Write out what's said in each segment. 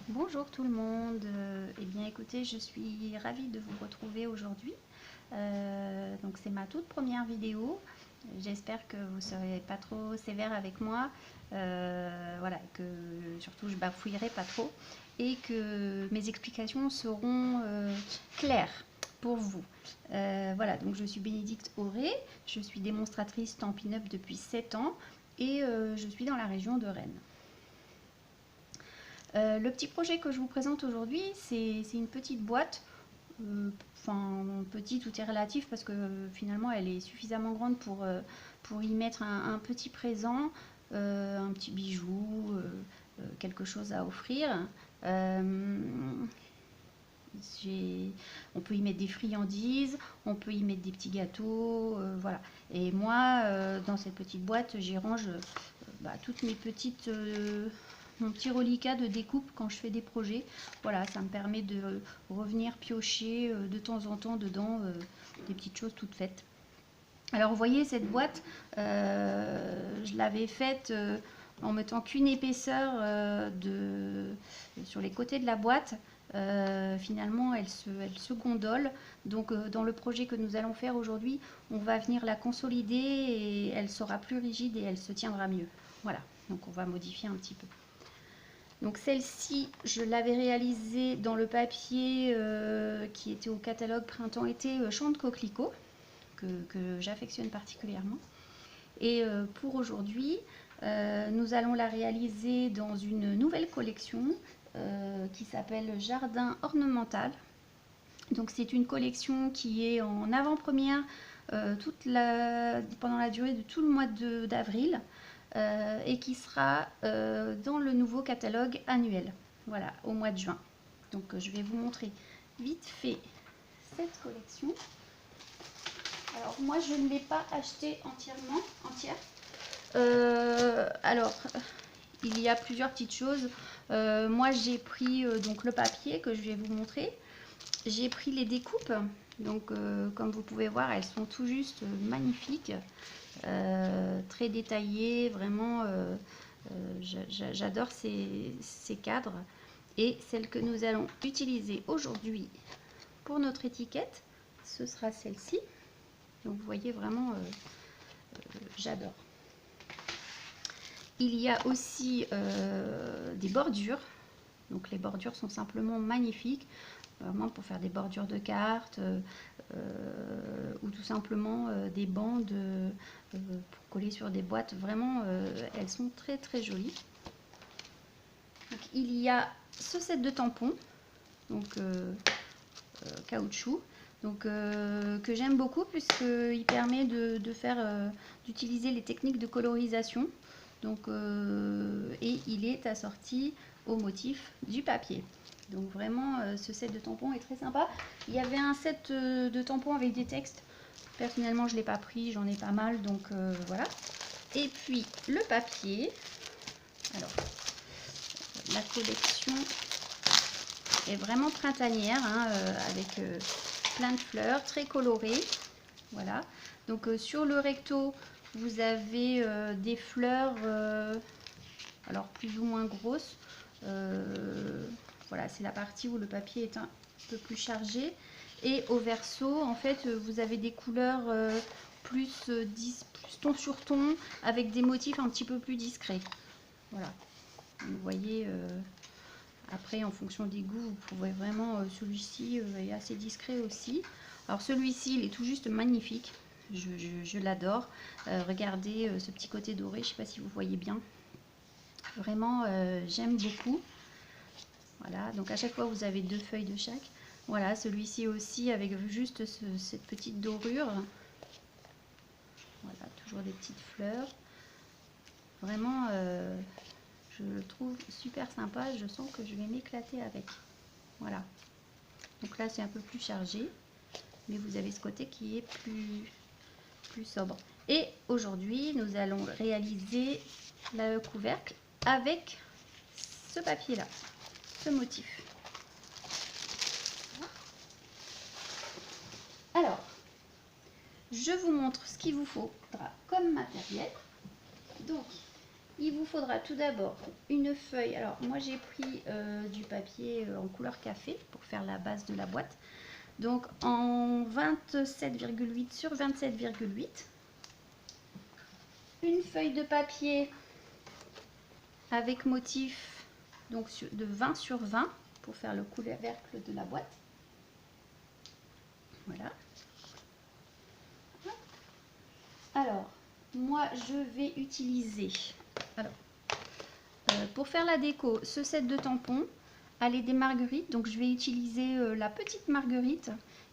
Bonjour tout le monde. Eh bien écoutez, je suis ravie de vous retrouver aujourd'hui. Donc c'est ma toute première vidéo. J'espère que vous ne serez pas trop sévère avec moi. Voilà, que surtout je bafouillerai pas trop et que mes explications seront claires pour vous. Voilà, donc je suis Bénédicte Auré, je suis démonstratrice Stampin' Up depuis 7 ans et je suis dans la région de Rennes. Le petit projet que je vous présente aujourd'hui, c'est une petite boîte. Enfin, petit, tout est relatif parce que finalement elle est suffisamment grande pour y mettre un petit présent, un petit bijou, quelque chose à offrir. On peut y mettre des friandises, on peut y mettre des petits gâteaux, voilà. Et moi, dans cette petite boîte, j'y range toutes mes petites, mon petit reliquat de découpe quand je fais des projets. Voilà, ça me permet de revenir piocher de temps en temps dedans des petites choses toutes faites. Alors vous voyez cette boîte, je l'avais faite en mettant qu'une épaisseur sur les côtés de la boîte. Finalement elle se gondole, donc dans le projet que nous allons faire aujourd'hui, on va venir la consolider et elle sera plus rigide et elle se tiendra mieux. Voilà, donc on va modifier un petit peu. Donc celle-ci, je l'avais réalisée dans le papier qui était au catalogue printemps-été Chant de coquelicot, que j'affectionne particulièrement. Et pour aujourd'hui, nous allons la réaliser dans une nouvelle collection qui s'appelle Jardin ornemental. Donc c'est une collection qui est en avant-première pendant la durée de tout le mois d'avril et qui sera dans le nouveau catalogue annuel, voilà, au mois de juin. Donc je vais vous montrer vite fait cette collection. Alors moi je ne l'ai pas acheté entière. Alors il y a plusieurs petites choses. Moi j'ai pris donc le papier que je vais vous montrer. J'ai pris les découpes. Donc comme vous pouvez voir, elles sont tout juste magnifiques, très détaillées, vraiment. J'adore ces cadres. Et celle que nous allons utiliser aujourd'hui pour notre étiquette, ce sera celle-ci. Donc vous voyez vraiment, j'adore. Il y a aussi des bordures. Donc les bordures sont simplement magnifiques, vraiment pour faire des bordures de cartes ou tout simplement des bandes pour coller sur des boîtes. Vraiment, elles sont très très jolies. Donc, il y a ce set de tampons, donc caoutchouc, donc que j'aime beaucoup puisqu'il permet d'utiliser les techniques de colorisation. Donc et il est assorti au motif du papier. Donc vraiment ce set de tampons est très sympa. Il y avait un set de tampons avec des textes. Personnellement je ne l'ai pas pris, j'en ai pas mal, donc voilà. Et puis le papier. Alors la collection est vraiment printanière, hein, avec plein de fleurs, très colorées. Voilà. Donc sur le recto, vous avez des fleurs, alors plus ou moins grosses. Voilà, c'est la partie où le papier est un peu plus chargé. Et au verso, en fait, vous avez des couleurs plus ton sur ton, avec des motifs un petit peu plus discrets. Voilà. Vous voyez, après, en fonction des goûts, vous pouvez vraiment, celui-ci est assez discret aussi. Alors celui-ci, il est tout juste magnifique. Je l'adore. Regardez ce petit côté doré, je ne sais pas si vous voyez bien. Vraiment, j'aime beaucoup. Voilà, donc à chaque fois, vous avez 2 feuilles de chaque. Voilà, celui-ci aussi avec juste cette petite dorure. Voilà, toujours des petites fleurs. Vraiment, je le trouve super sympa. Je sens que je vais m'éclater avec. Voilà. Donc là, c'est un peu plus chargé. Mais vous avez ce côté qui est plus sobre. Et aujourd'hui, nous allons réaliser le couvercle avec ce papier-là, ce motif. Alors, je vous montre ce qu'il vous faudra comme matériel. Donc, Il vous faudra tout d'abord une feuille. Alors moi j'ai pris du papier en couleur café pour faire la base de la boîte. Donc en 27,8 sur 27,8. Une feuille de papier avec motif donc de 20 sur 20 pour faire le couvercle de la boîte. Voilà. Alors, moi je vais utiliser, pour faire la déco, ce set de tampons, aller des marguerites. Donc je vais utiliser la petite marguerite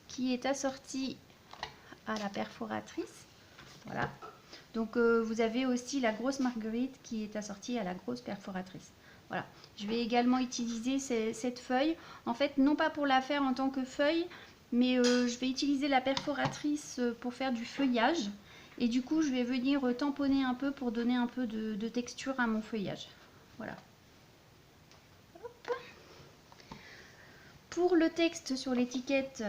qui est assortie à la perforatrice. Voilà. Donc vous avez aussi la grosse marguerite qui est assortie à la grosse perforatrice. Voilà. Je vais également utiliser cette feuille, en fait non pas pour la faire en tant que feuille, mais je vais utiliser la perforatrice pour faire du feuillage. Et du coup je vais venir tamponner un peu pour donner un peu de texture à mon feuillage. Voilà. Hop. Pour le texte sur l'étiquette,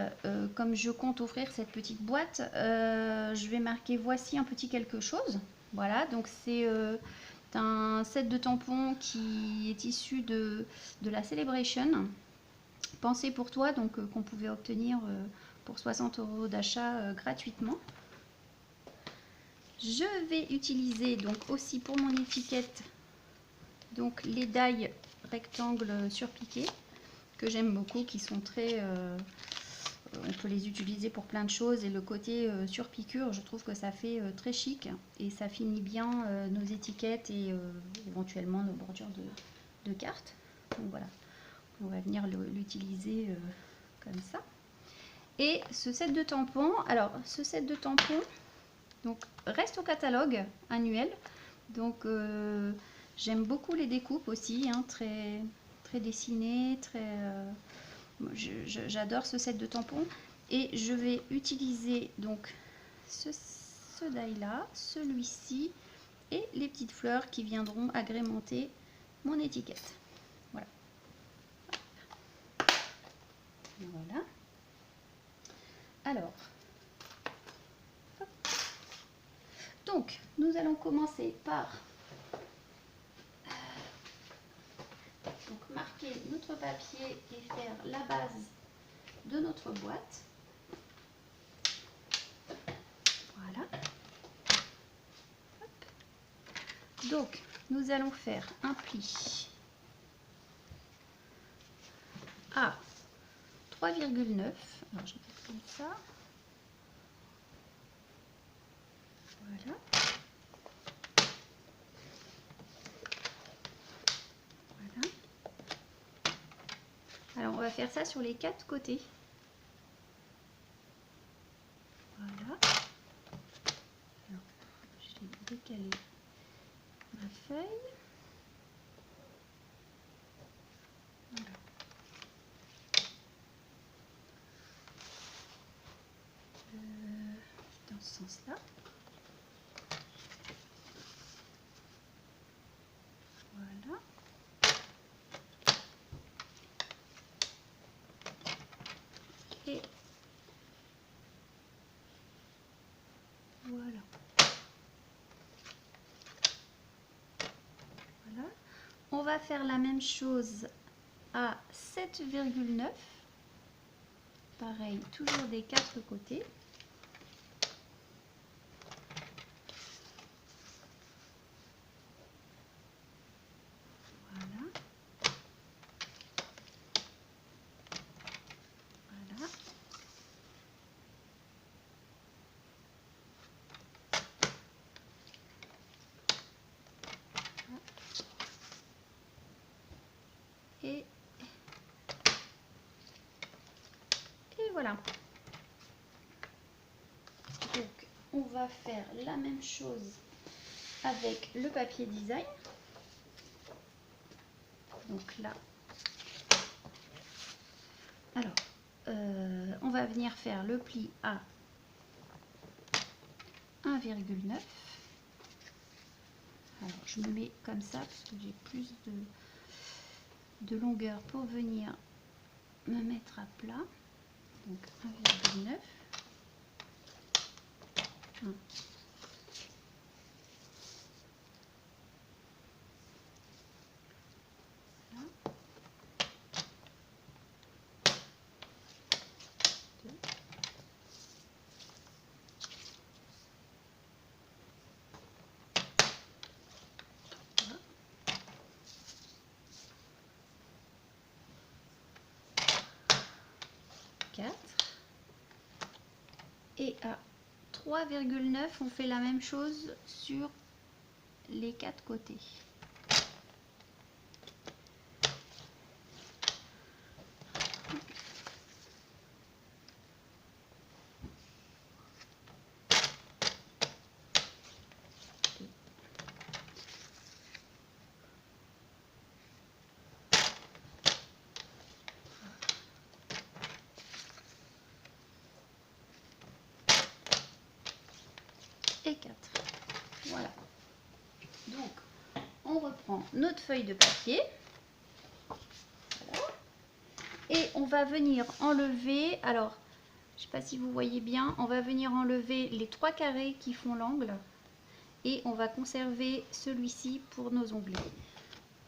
comme je compte offrir cette petite boîte, je vais marquer voici un petit quelque chose. Voilà, donc c'est un set de tampons qui est issu de la Celebration. Pensez pour toi, donc qu'on pouvait obtenir pour 60 € d'achat gratuitement. Je vais utiliser donc aussi pour mon étiquette donc les die rectangles surpiqués que j'aime beaucoup, qui sont très on peut les utiliser pour plein de choses, et le côté surpiqûre, je trouve que ça fait très chic et ça finit bien nos étiquettes et éventuellement nos bordures de cartes. Donc voilà, on va venir l'utiliser comme ça. Et ce set de tampons, alors ce set de tampons donc reste au catalogue annuel. Donc j'aime beaucoup les découpes aussi, hein, très dessinées, très j'adore ce set de tampons. Et je vais utiliser donc ce die là, celui-ci et les petites fleurs qui viendront agrémenter mon étiquette. Voilà. Voilà. Alors, hop. Donc nous allons commencer par donc marquer notre papier et faire la base de notre boîte. Voilà. Hop. Donc nous allons faire un pli à 3,9. Alors je vais faire comme ça. Voilà. Voilà. Alors on va faire ça sur les 4 côtés. Voilà. Alors, je vais décaler ma feuille. Voilà. Dans ce sens-là. Voilà. Et voilà. Voilà. On va faire la même chose à 7,9. Pareil, toujours des 4 côtés. Voilà. Voilà. Et voilà. Donc on va faire la même chose avec le papier design. Donc là, alors on va venir faire le pli à 1,9. Alors je me mets comme ça parce que j'ai plus de longueur pour venir me mettre à plat. Donc 1,9. 1. Et à 3,9, on fait la même chose sur les 4 côtés. Et 4. Voilà. Donc, on reprend notre feuille de papier. Voilà. Et on va venir enlever, alors, je ne sais pas si vous voyez bien, on va venir enlever les 3 carrés qui font l'angle. Et on va conserver celui-ci pour nos onglets.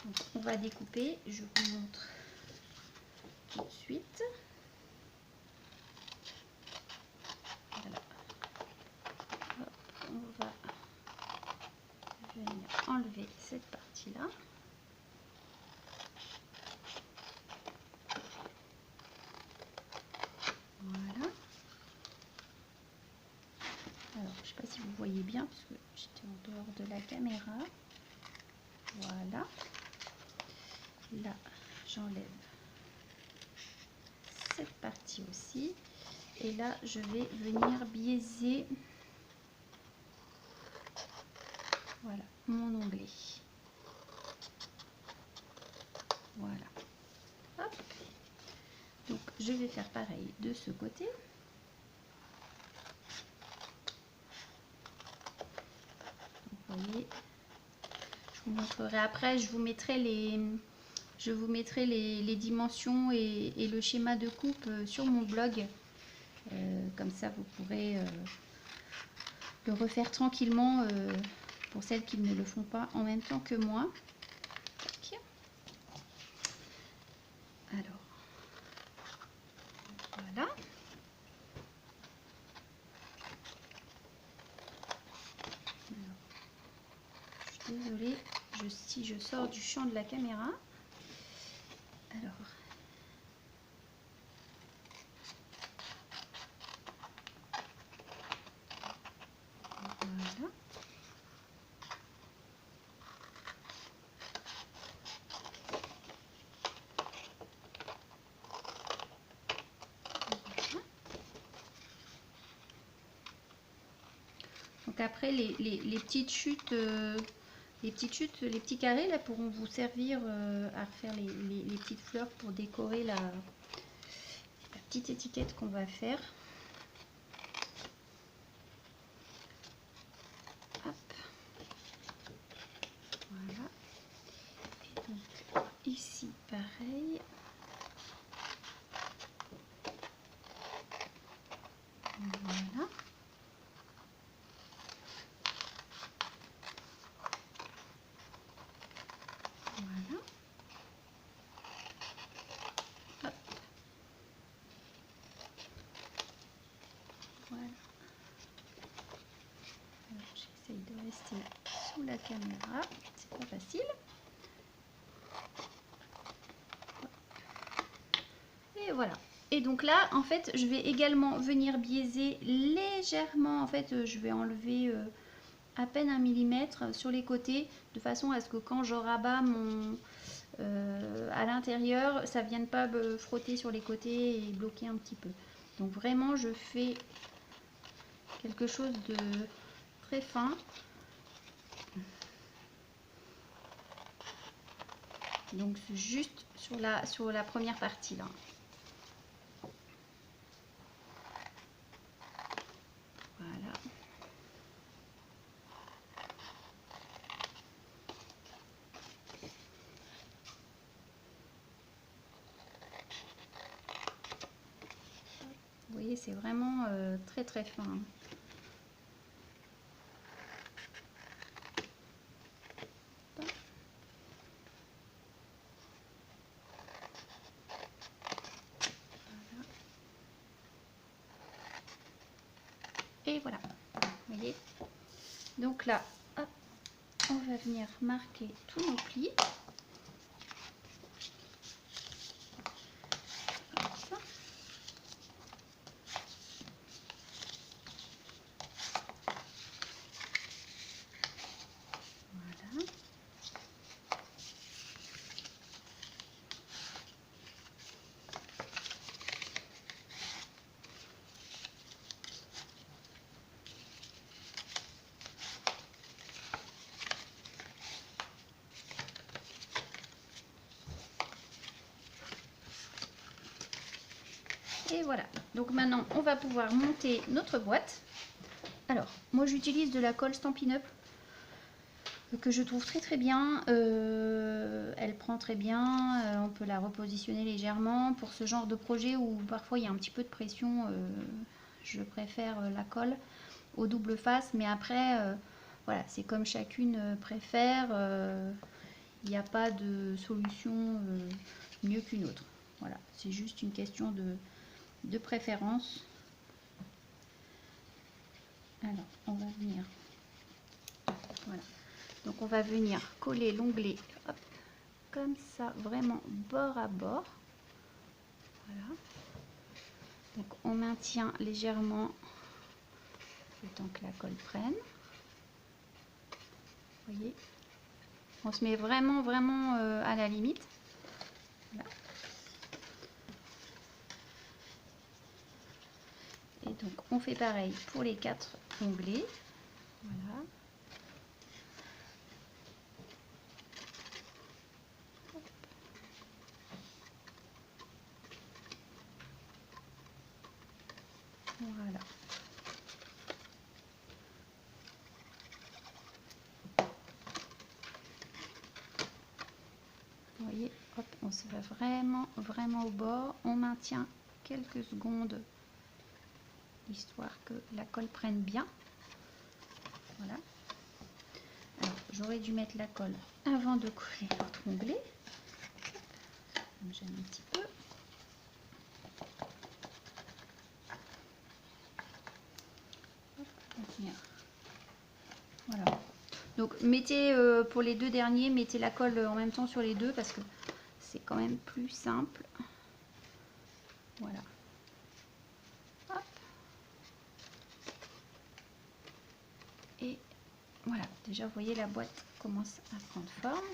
Donc, on va découper, je vous montre tout de suite. Voilà. Hop, on va venir enlever cette partie-là. Voilà. Alors, je ne sais pas si vous voyez bien, parce que j'étais en dehors de la caméra. Voilà. Là, j'enlève cette partie aussi. Et là, je vais venir biaiser, voilà, mon onglet. Voilà. Hop. Donc, je vais faire pareil de ce côté. Donc, vous voyez, je vous montrerai après. Je vous mettrai les dimensions et le schéma de coupe sur mon blog. Comme ça, vous pourrez le refaire tranquillement pour celles qui ne le font pas en même temps que moi. Alors, voilà. Alors, je suis désolée, si je sors du champ de la caméra. Alors, voilà. Donc après, les petites chutes, les petits carrés là pourront vous servir à refaire les petites fleurs pour décorer la petite étiquette qu'on va faire. Hop. Voilà. Et donc ici pareil. Voilà. Voilà. Hop. Voilà. J'essaye de rester sous la caméra, c'est pas facile. Et voilà. Et donc là, en fait, je vais également venir biaiser légèrement. En fait, je vais enlever à peine 1 millimètre sur les côtés, de façon à ce que quand je rabats à l'intérieur, ça ne vienne pas frotter sur les côtés et bloquer un petit peu. Donc vraiment, je fais quelque chose de très fin. Donc juste sur la première partie là. Voilà. Vous voyez, c'est vraiment très très fin. Et voilà, vous voyez. Donc là, hop, on va venir marquer tous nos plis. Hop. Et voilà. Donc maintenant, on va pouvoir monter notre boîte. Alors, moi j'utilise de la colle Stampin' Up que je trouve très bien. Elle prend très bien. On peut la repositionner légèrement. Pour ce genre de projet où parfois il y a un petit peu de pression, je préfère la colle au double face. Mais après, voilà, c'est comme chacune préfère. Il n'y a pas de solution mieux qu'une autre. Voilà, c'est juste une question de préférence. Alors, on va venir, voilà. Donc on va venir coller l'onglet, hop, comme ça, vraiment bord à bord. Voilà. Donc on maintient légèrement le temps que la colle prenne. Vous voyez, on se met vraiment à la limite. Voilà. Et donc on fait pareil pour les 4 onglets. Voilà. Voilà. Vous voyez, hop, on se va vraiment au bord. On maintient quelques secondes, histoire que la colle prenne bien. Voilà. Alors, j'aurais dû mettre la colle avant de coller l'autre onglet. J'aime un petit peu. Hop, voilà. Donc mettez pour les 2 derniers, mettez la colle en même temps sur les 2 parce que c'est quand même plus simple. Voilà. Hop. Et voilà, déjà vous voyez la boîte commence à prendre forme.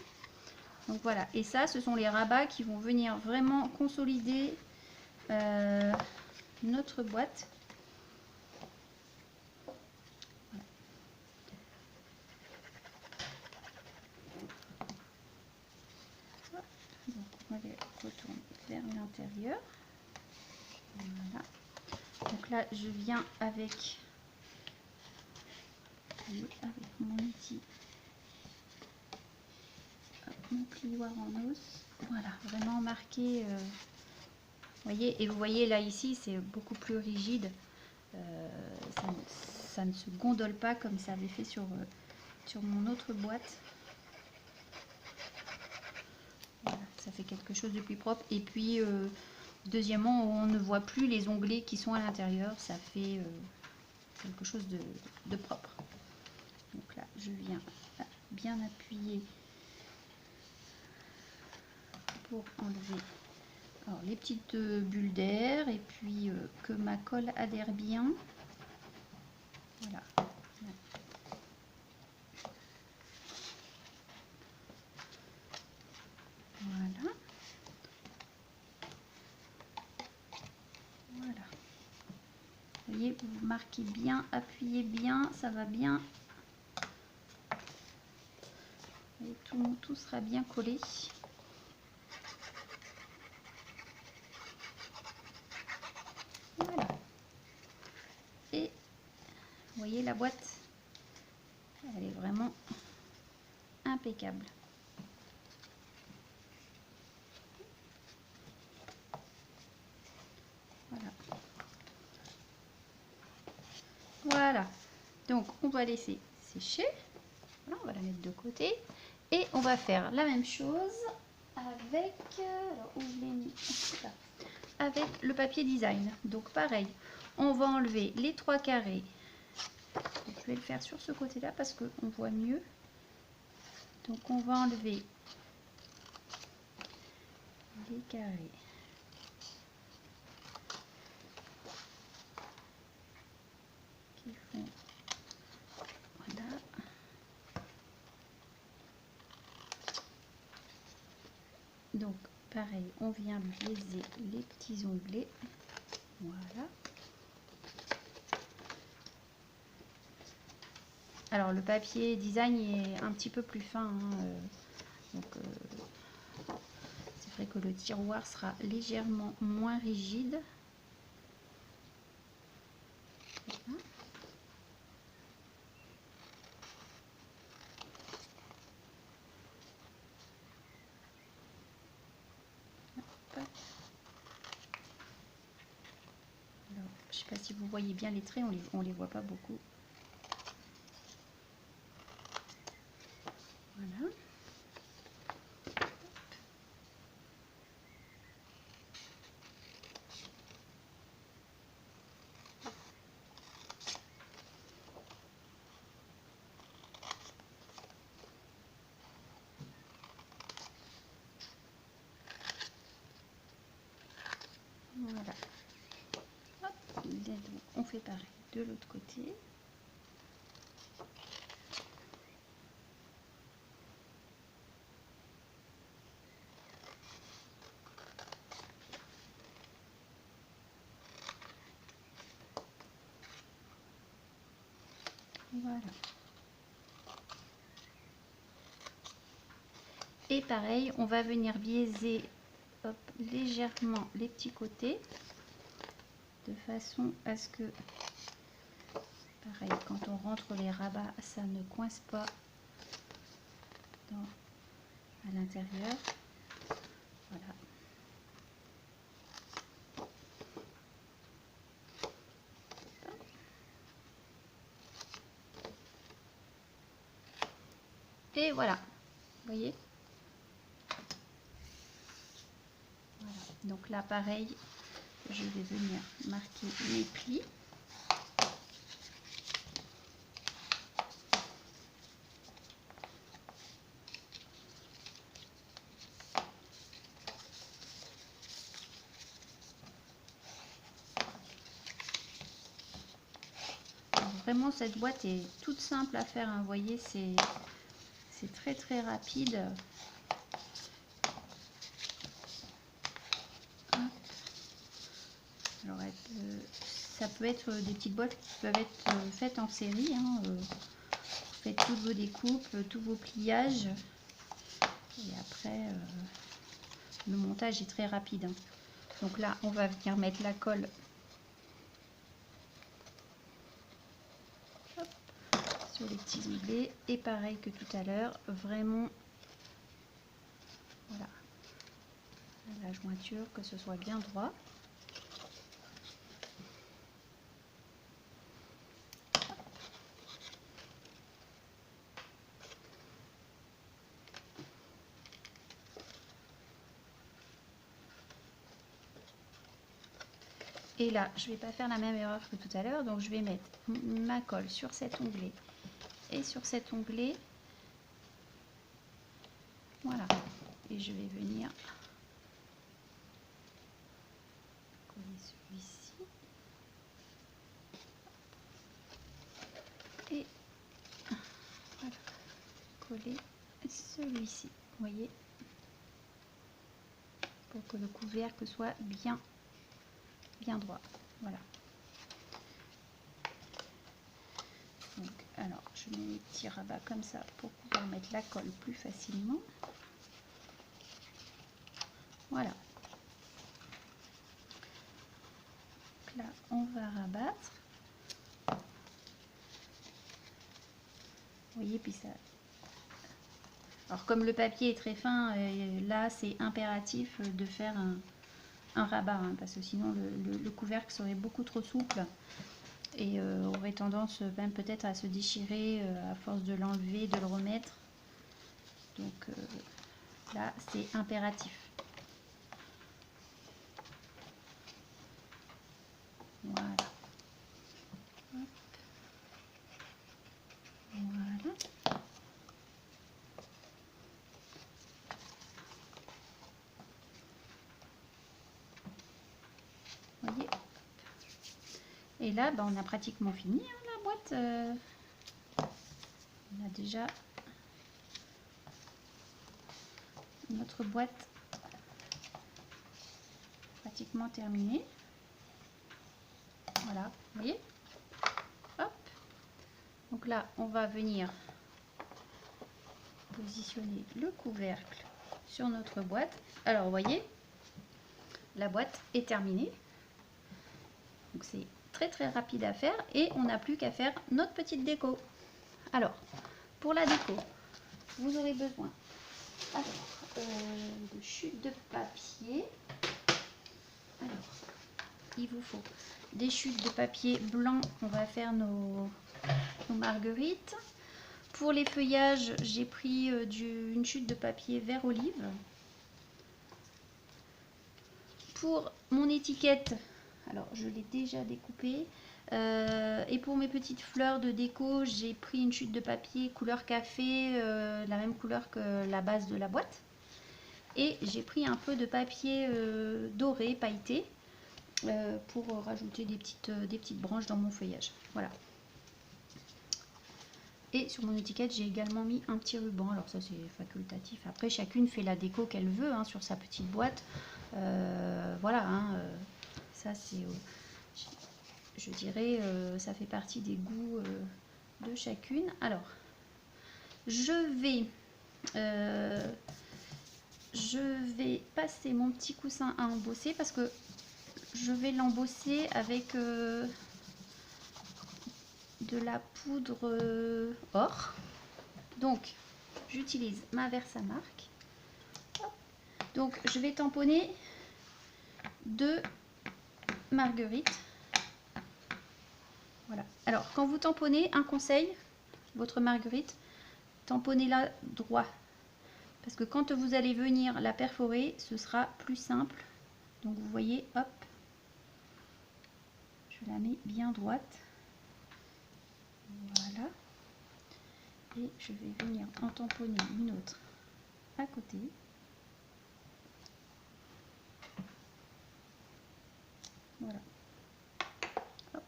Donc voilà, et ça ce sont les rabats qui vont venir vraiment consolider notre boîte. Donc on va les retourner vers l'intérieur. Voilà. Donc là je viens avec mon outil, mon plioir en os. Voilà, vraiment marqué. Voyez, et vous voyez là ici c'est beaucoup plus rigide. Ça ne se gondole pas comme ça avait fait sur mon autre boîte. Voilà, ça fait quelque chose de plus propre. Et puis deuxièmement, on ne voit plus les onglets qui sont à l'intérieur. Ça fait quelque chose de propre. Donc là, je viens bien appuyer pour enlever alors, les petites bulles d'air et puis que ma colle adhère bien. Voilà. Voilà. Voilà. Vous voyez, vous marquez bien, appuyez bien, ça va bien. Et tout sera bien collé. Voilà. Et vous voyez la boîte, elle est vraiment impeccable. Voilà. Voilà. Donc on va laisser sécher. Voilà, on va la mettre de côté. Et on va faire la même chose avec, alors où je l'ai mis, avec le papier design. Donc pareil, on va enlever les 3 carrés. Je vais le faire sur ce côté-là parce qu'on voit mieux. Donc on va enlever les carrés. Qui font, voilà. Donc pareil, on vient biaiser les petits onglets. Voilà. Alors le papier design est un petit peu plus fin, hein, donc c'est vrai que le tiroir sera légèrement moins rigide. Je sais pas si vous voyez bien les traits, on les voit pas beaucoup. Voilà. Voilà. Hop, on fait pareil de l'autre côté. Voilà. Et pareil, on va venir biaiser légèrement les petits côtés de façon à ce que, pareil, quand on rentre les rabats, ça ne coince pas à l'intérieur. Voilà. Et voilà, vous voyez. Voilà. Donc là, pareil, je vais venir marquer les plis. Alors, vraiment, cette boîte est toute simple à faire, hein. Vous voyez, c'est très très rapide. Alors, ça peut être des petites boîtes qui peuvent être faites en série, hein. Vous faites toutes vos découpes, tous vos pliages. Et après, le montage est très rapide, hein. Donc là, on va venir mettre la colle sur les petits onglets. Et pareil que tout à l'heure, vraiment, voilà, la jointure, que ce soit bien droit. Et là, je ne vais pas faire la même erreur que tout à l'heure, donc je vais mettre ma colle sur cet onglet et sur cet onglet. Voilà. Et je vais venir coller celui-ci. Et voilà, coller celui-ci. Vous voyez, pour que le couvercle soit bien droit. Voilà. Donc, alors, je mets mes petits rabats comme ça pour pouvoir mettre la colle plus facilement. Voilà. Donc là, on va rabattre. Vous voyez, puis ça... Alors, comme le papier est très fin, là, c'est impératif de faire un rabat, hein, parce que sinon, le couvercle serait beaucoup trop souple et aurait tendance même peut-être à se déchirer à force de l'enlever, de le remettre. Donc là, c'est impératif. Voilà. Hop. Voilà. Vous voyez. Et là, ben, on a pratiquement fini, hein, la boîte. On a déjà notre boîte pratiquement terminée. Voilà, vous voyez. Hop. Donc là, on va venir positionner le couvercle sur notre boîte. Alors, vous voyez, la boîte est terminée. Donc, c'est très très rapide à faire et on n'a plus qu'à faire notre petite déco. Alors, pour la déco, vous aurez besoin de chute de papier. Alors, il vous faut des chutes de papier blanc. On va faire nos marguerites. Pour les feuillages, j'ai pris une chute de papier vert olive. Pour mon étiquette, alors je l'ai déjà découpée. Et pour mes petites fleurs de déco, j'ai pris une chute de papier couleur café, la même couleur que la base de la boîte. Et j'ai pris un peu de papier doré, pailleté, pour rajouter des petites branches dans mon feuillage. Voilà. Et sur mon étiquette, j'ai également mis un petit ruban. Alors ça, c'est facultatif. Après, chacune fait la déco qu'elle veut hein, sur sa petite boîte. Voilà, hein, ça c'est, je dirais, ça fait partie des goûts de chacune. Alors, je vais passer mon petit coussin à embosser parce que je vais l'embosser avec de la poudre or. Donc, j'utilise ma Versamark. Donc, je vais tamponner 2 marguerites. Voilà. Alors, quand vous tamponnez, un conseil, votre marguerite, tamponnez-la droit. Parce que quand vous allez venir la perforer, ce sera plus simple. Donc, vous voyez, hop, je la mets bien droite. Voilà. Et je vais venir en tamponner une autre à côté. Voilà. Hop.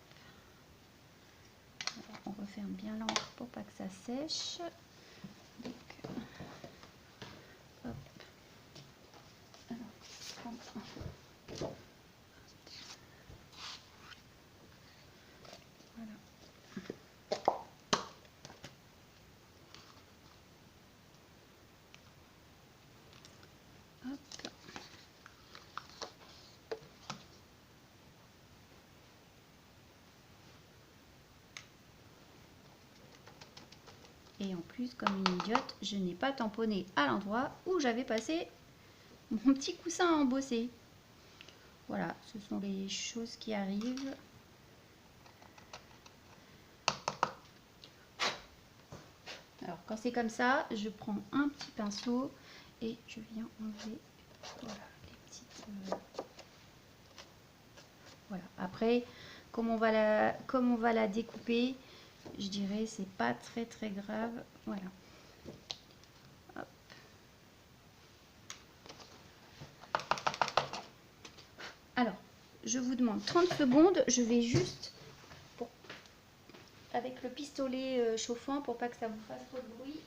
Alors, on referme bien l'encre pour pas que ça sèche. Donc, hop. Alors, prendre un. Voilà. Hop. Et en plus, comme une idiote, je n'ai pas tamponné à l'endroit où j'avais passé mon petit coussin à embosser. Voilà, ce sont les choses qui arrivent. Alors, quand c'est comme ça, je prends un petit pinceau et je viens enlever voilà, les petites... Voilà. Après, comme on va la découper, je dirais c'est pas très grave. Voilà. Hop. Alors, je vous demande 30 secondes. Je vais juste avec le pistolet chauffant pour pas que ça vous fasse trop de bruit.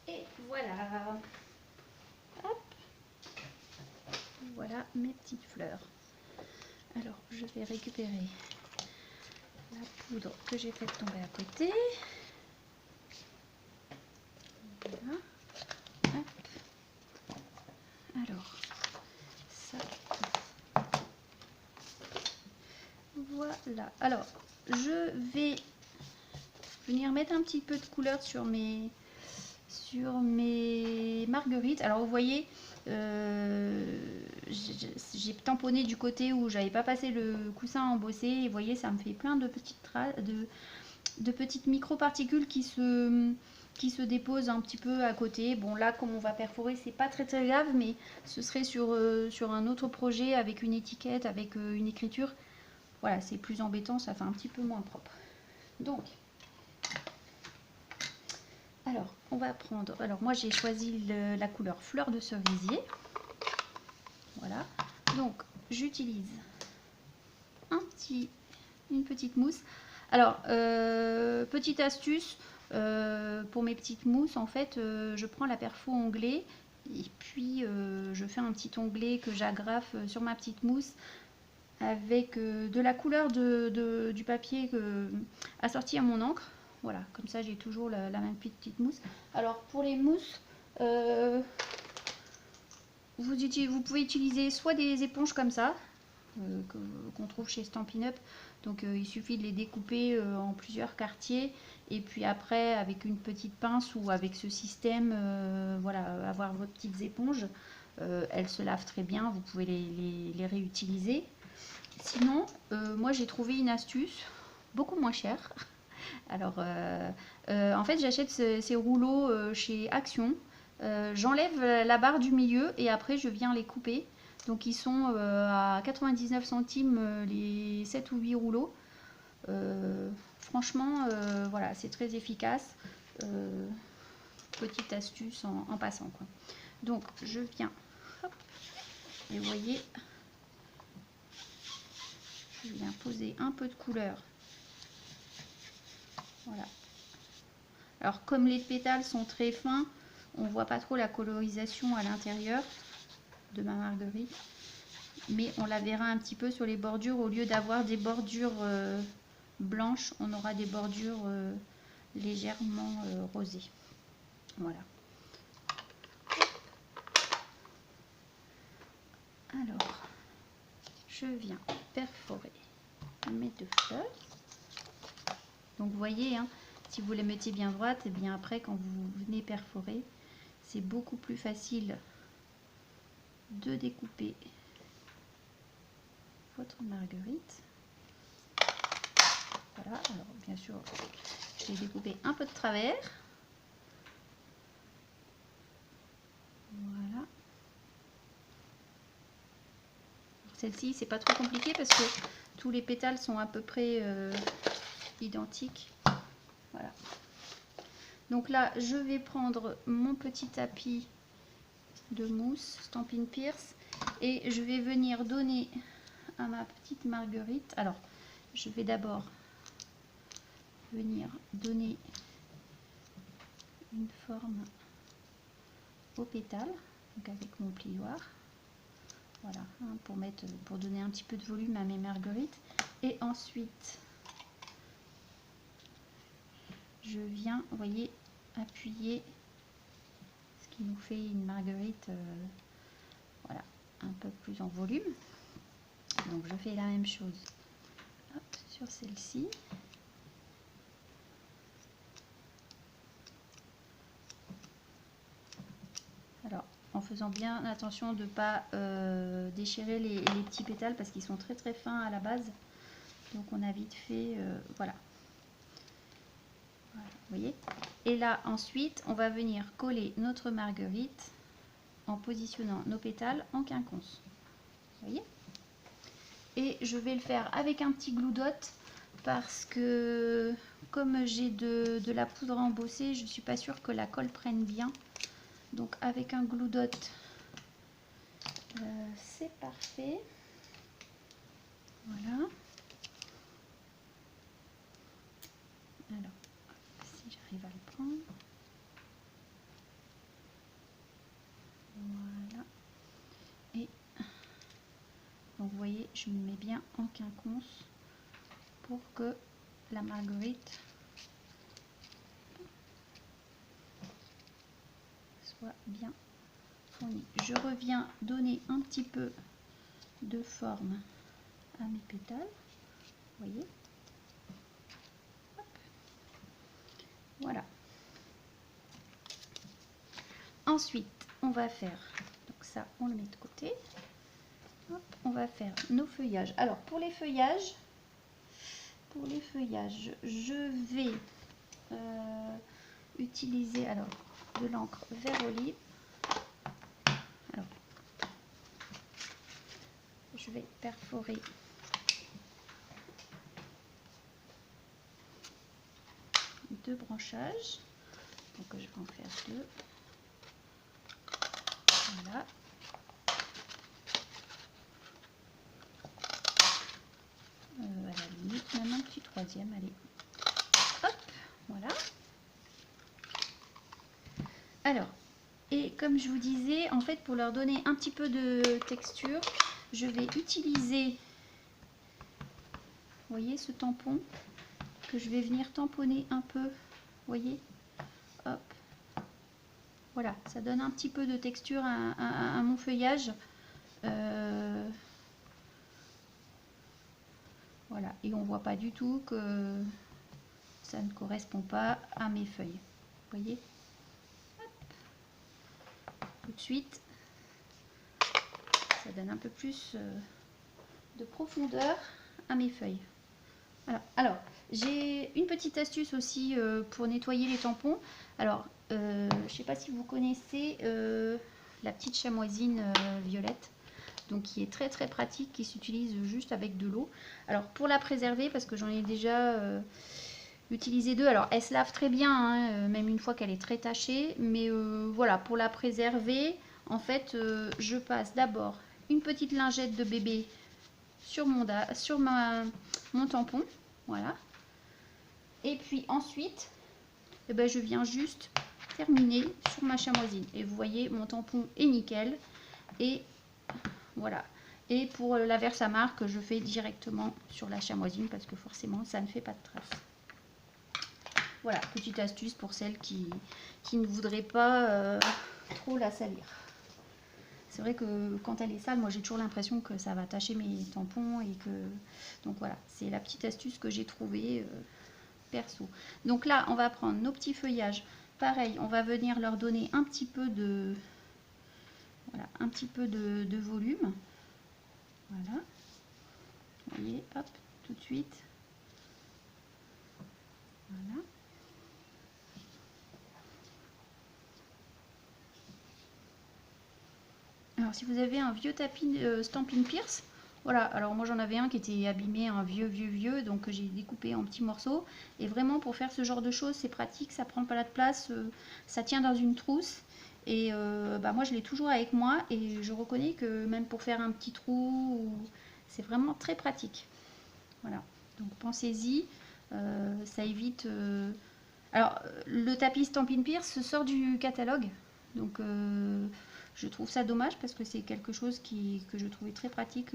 Et voilà. Hop. Voilà mes petites fleurs. Alors, je vais récupérer la poudre que j'ai fait tomber à côté. Voilà. Hop. Alors, ça. Voilà. Alors, je vais venir mettre un petit peu de couleur sur mes marguerites. Alors, vous voyez, j'ai tamponné du côté où j'avais pas passé le coussin embossé. Et vous voyez, ça me fait plein de petites traces, de petites micro-particules qui se déposent un petit peu à côté. Bon, là, comme on va perforer, c'est pas très grave, mais ce serait sur un autre projet avec une étiquette, avec une écriture. Voilà, c'est plus embêtant, ça fait un petit peu moins propre. Donc, alors, on va prendre... Alors, moi, j'ai choisi la couleur fleur de cerisier. Voilà. Donc, j'utilise une petite mousse. Alors, petite astuce, pour mes petites mousses, en fait, je prends la perfo onglet et puis je fais un petit onglet que j'agrafe sur ma petite mousse avec de la couleur du papier assorti à mon encre. Voilà, comme ça j'ai toujours la même petite mousse. Alors pour les mousses, vous pouvez utiliser soit des éponges comme ça, qu'on trouve chez Stampin' Up. Donc il suffit de les découper en plusieurs quartiers et puis après avec une petite pince ou avec ce système, voilà, avoir vos petites éponges. Elles se lavent très bien, vous pouvez les réutiliser. Sinon, moi j'ai trouvé une astuce beaucoup moins chère. Alors, en fait, j'achète ces rouleaux chez Action. J'enlève la barre du milieu et après je viens les couper. Donc ils sont à 99 centimes les 7 ou 8 rouleaux. Franchement, voilà, c'est très efficace. Petite astuce en passant, quoi. Donc je viens, hop, et vous voyez, je viens poser un peu de couleur. Voilà. Alors comme les pétales sont très fins, on voit pas trop la colorisation à l'intérieur de ma marguerite, mais on la verra un petit peu sur les bordures. Au lieu d'avoir des bordures blanches, on aura des bordures légèrement rosées. Voilà. Alors, je viens perforer mes deux fleurs. Donc vous voyez, hein, si vous les mettez bien droites, et bien après quand vous venez perforer, c'est beaucoup plus facile de découper votre marguerite. Voilà, alors bien sûr, je vais découper un peu de travers. Voilà. Celle-ci, c'est pas trop compliqué parce que tous les pétales sont à peu près identiques. Voilà. Donc là, je vais prendre mon petit tapis de mousse Stampin' Pierce et je vais venir donner à ma petite marguerite. Alors, je vais d'abord venir donner une forme au pétale, donc avec mon plioir. Voilà, hein, pour donner un petit peu de volume à mes marguerites. Et ensuite, je viens, vous voyez, appuyer, ce qui nous fait une marguerite, voilà, un peu plus en volume. Donc je fais la même chose, hop, sur celle-ci. Alors, en faisant bien attention de ne pas déchirer les petits pétales parce qu'ils sont très très fins à la base. Donc on a vite fait, voilà. Voilà, vous voyez. Et là ensuite, on va venir coller notre marguerite en positionnant nos pétales en quinconce. Vous voyez. Et je vais le faire avec un petit glue dot parce que comme j'ai de la poudre embossée, je ne suis pas sûre que la colle prenne bien. Donc avec un glue dot, c'est parfait. Voilà. Alors, si j'arrive à le prendre. Voilà. Et donc vous voyez, je me mets bien en quinconce pour que la marguerite soit bien fournie. Je reviens donner un petit peu de forme à mes pétales. Vous voyez. Hop. Voilà. Ensuite, on va faire, donc ça, on le met de côté. Hop, on va faire nos feuillages. Alors, pour les feuillages, je vais utiliser alors de l'encre vert olive. Alors, je vais perforer deux branchages. Donc, je vais en faire deux. Voilà. À la limite, peut-être même un petit troisième, allez. Hop, voilà. Alors, et comme je vous disais, en fait, pour leur donner un petit peu de texture, je vais utiliser, vous voyez, ce tampon, que je vais venir tamponner un peu, vous voyez, hop. Voilà, ça donne un petit peu de texture à mon feuillage. Voilà, et on voit pas du tout que ça ne correspond pas à mes feuilles. Vous voyez? Tout de suite, ça donne un peu plus de profondeur à mes feuilles. Alors j'ai une petite astuce aussi pour nettoyer les tampons. Alors, je ne sais pas si vous connaissez la petite chamoisine violette. Donc qui est très très pratique, qui s'utilise juste avec de l'eau. Alors pour la préserver, parce que j'en ai déjà utilisé deux, alors elle se lave très bien, hein, même une fois qu'elle est très tachée, mais voilà, pour la préserver, en fait, je passe d'abord une petite lingette de bébé sur mon tampon, voilà. Et puis ensuite, eh ben, je viens juste terminer sur ma chamoisine. Et vous voyez, mon tampon est nickel. Et voilà. Et pour la Versamark, je fais directement sur la chamoisine parce que forcément, ça ne fait pas de traces. Voilà, petite astuce pour celles qui ne voudraient pas trop la salir. C'est vrai que quand elle est sale, moi j'ai toujours l'impression que ça va tacher mes tampons et que... Donc voilà, c'est la petite astuce que j'ai trouvée perso. Donc là, on va prendre nos petits feuillages. Pareil, on va venir leur donner un petit peu de... Voilà, un petit peu de volume. Voilà. Vous voyez, hop, tout de suite. Voilà. Alors si vous avez un vieux tapis Stampin' Pierce, voilà, alors moi j'en avais un qui était abîmé, un vieux, donc j'ai découpé en petits morceaux. Et vraiment pour faire ce genre de choses, c'est pratique, ça prend pas de place, ça tient dans une trousse. Et bah moi je l'ai toujours avec moi et je reconnais que même pour faire un petit trou, c'est vraiment très pratique. Voilà, donc pensez-y, ça évite... Alors le tapis Stampin' Pierce sort du catalogue, donc je trouve ça dommage parce que c'est quelque chose que je trouvais très pratique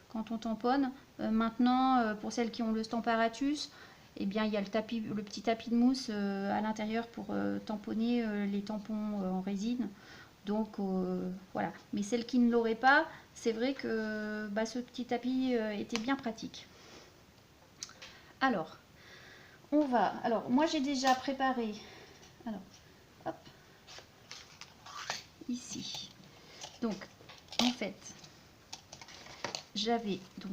quand on tamponne. Maintenant, pour celles qui ont le Stamparatus, eh bien, il y a le petit tapis de mousse à l'intérieur pour tamponner les tampons en résine. Donc voilà. Mais celles qui ne l'auraient pas, c'est vrai que bah, ce petit tapis était bien pratique. Alors, on va. Alors, moi j'ai déjà préparé. Alors, hop. Ici. Donc, en fait, j'avais donc